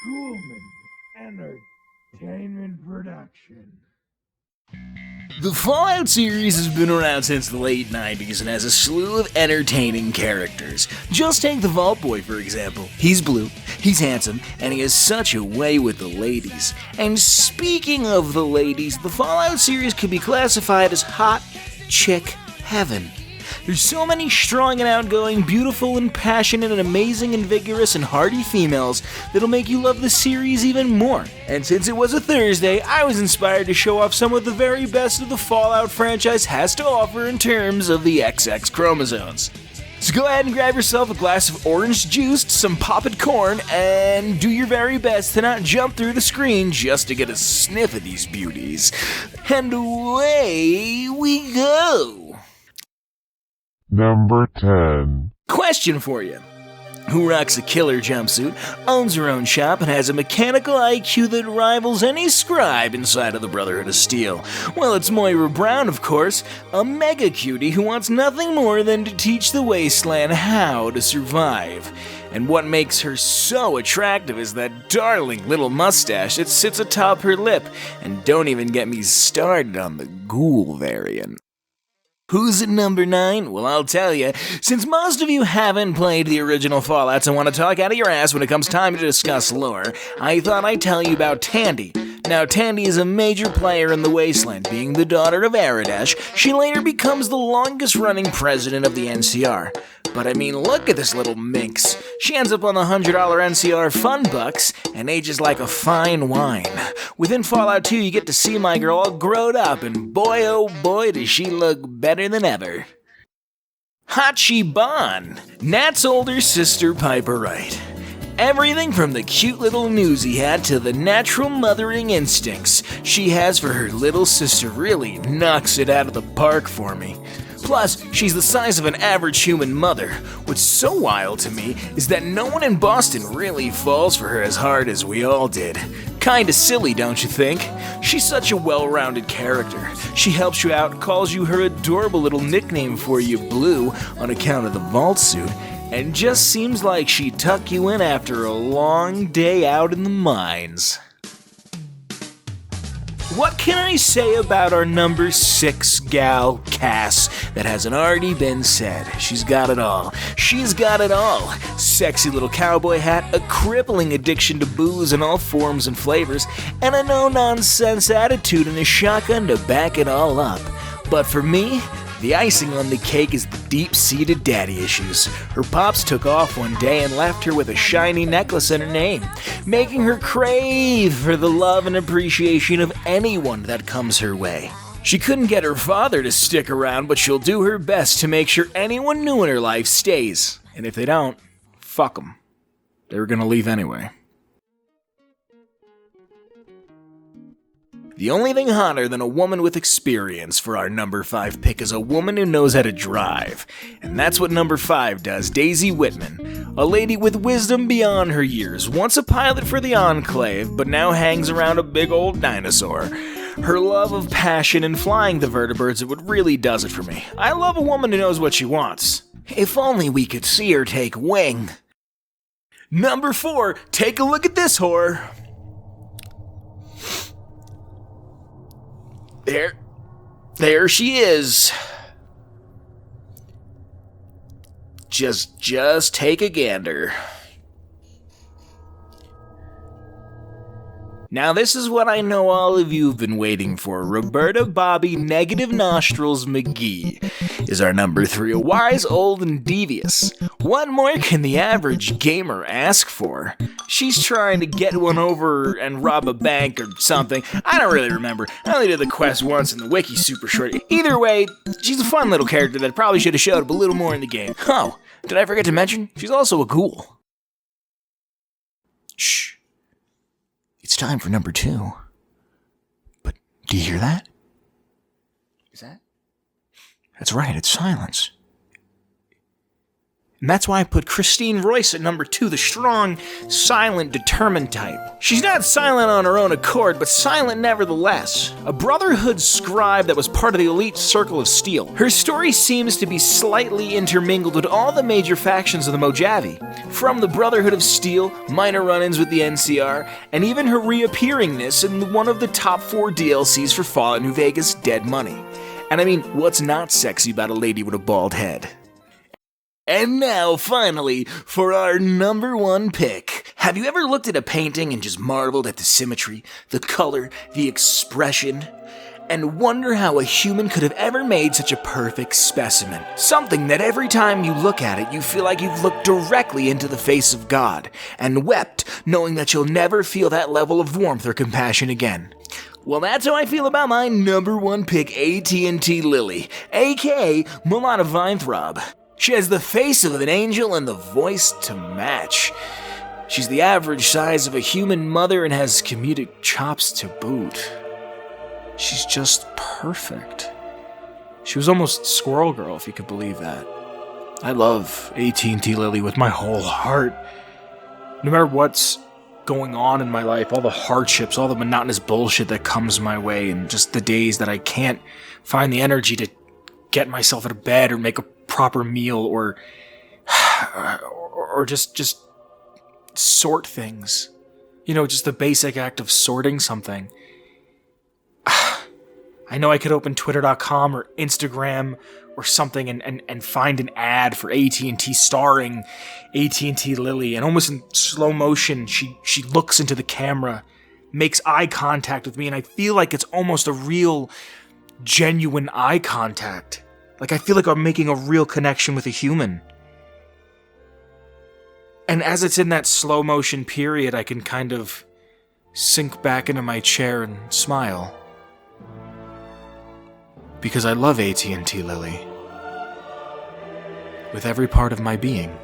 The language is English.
Human Entertainment Production. The Fallout series has been around since the late 90s and has a slew of entertaining characters. Just take the Vault Boy, for example. He's blue, he's handsome, and he has such a way with the ladies. And speaking of the ladies, the Fallout series could be classified as hot chick heaven. There's so many strong and outgoing, beautiful and passionate and amazing and vigorous and hardy females that'll make you love the series even more. And since it was a Thursday, I was inspired to show off some of the very best of the Fallout franchise has to offer in terms of the XX chromosomes. So go ahead and grab yourself a glass of orange juice, some popped corn, and do your very best to not jump through the screen just to get a sniff of these beauties. And away we go! Number 10. Question for you. Who rocks a killer jumpsuit, owns her own shop, and has a mechanical IQ that rivals any scribe inside of the Brotherhood of Steel? Well, it's Moira Brown, of course, a mega cutie who wants nothing more than to teach the Wasteland how to survive. And what makes her so attractive is that darling little mustache that sits atop her lip. And don't even get me started on the ghoul variant. Who's at number 9? Well, I'll tell you. Since most of you haven't played the original Fallouts and want to talk out of your ass when it comes time to discuss lore, I thought I'd tell you about Tandy. Now, Tandy is a major player in the Wasteland. Being the daughter of Aradesh, she later becomes the longest-running president of the NCR. But I mean, look at this little minx. She ends up on the $100 NCR Fun Bucks and ages like a fine wine. Within Fallout 2, you get to see my girl all grown up, and boy oh boy does she look better than ever. Hachi Ban, Nat's older sister Piperight. Everything from the cute little newsy hat to the natural mothering instincts she has for her little sister really knocks it out of the park for me. Plus, she's the size of an average human mother. What's so wild to me is that no one in Boston really falls for her as hard as we all did. Kinda silly, don't you think? She's such a well-rounded character. She helps you out, calls you her adorable little nickname for you, Blue, on account of the vault suit, and just seems like she'd tuck you in after a long day out in the mines. What can I say about our number 6 gal, Kass, that hasn't already been said? She's got it all. She's got it all. Sexy little cowboy hat, a crippling addiction to booze in all forms and flavors, and a no-nonsense attitude and a shotgun to back it all up. But for me, the icing on the cake is the deep-seated daddy issues. Her pops took off one day and left her with a shiny necklace in her name, making her crave for the love and appreciation of anyone that comes her way. She couldn't get her father to stick around, but she'll do her best to make sure anyone new in her life stays. And if they don't, fuck them. They were gonna leave anyway. The only thing hotter than a woman with experience for our number 5 pick is a woman who knows how to drive. And that's what number 5 does, Daisy Whitman. A lady with wisdom beyond her years, once a pilot for the Enclave, but now hangs around a big old dinosaur. Her love of passion and flying the vertebrates is what really does it for me. I love a woman who knows what she wants. If only we could see her take wing. Number 4, take a look at this whore. There she is. Just take a gander. Now this is what I know all of you have been waiting for. Roberta Bobby Negative Nostrils Mcgee is our number 3, a wise, old, and devious. What more can the average gamer ask for? She's trying to get one over and rob a bank or something. I don't really remember. I only did the quest once in the wiki super short. Either way, she's a fun little character that probably should have showed up a little more in the game. Oh, did I forget to mention? She's also a ghoul. Shh. It's time for number 2. But do you hear that? Is that? That's right, it's silence. And that's why I put Christine Royce at number 2, the strong, silent, determined type. She's not silent on her own accord, but silent nevertheless. A Brotherhood scribe that was part of the elite circle of steel. Her story seems to be slightly intermingled with all the major factions of the Mojave. From the Brotherhood of Steel, minor run-ins with the NCR, and even her reappearingness in one of the top 4 DLCs for Fallout New Vegas, Dead Money. And I mean, what's not sexy about a lady with a bald head? And now, finally, for our number 1 pick. Have you ever looked at a painting and just marveled at the symmetry, the color, the expression, and wonder how a human could have ever made such a perfect specimen? Something that every time you look at it, you feel like you've looked directly into the face of God, and wept, knowing that you'll never feel that level of warmth or compassion again. Well, that's how I feel about my number 1 pick, AT&T Lily, aka Mulana Vinethrob. She has the face of an angel and the voice to match. She's the average size of a human mother and has comedic chops to boot. She's just perfect. She was almost Squirrel Girl, if you could believe that. I love AT&T Lily with my whole heart. No matter what's going on in my life, all the hardships, all the monotonous bullshit that comes my way, and just the days that I can't find the energy to get myself out of bed or make a proper meal or just sort things. You know, just the basic act of sorting something. I know I could open twitter.com or Instagram or something and find an ad for AT&T starring AT&T Lily, and almost in slow motion she looks into the camera, makes eye contact with me, and I feel like it's almost a real, genuine eye contact. Like, I feel like I'm making a real connection with a human. And as it's in that slow motion period, I can kind of sink back into my chair and smile. Because I love AT&T Lily. With every part of my being.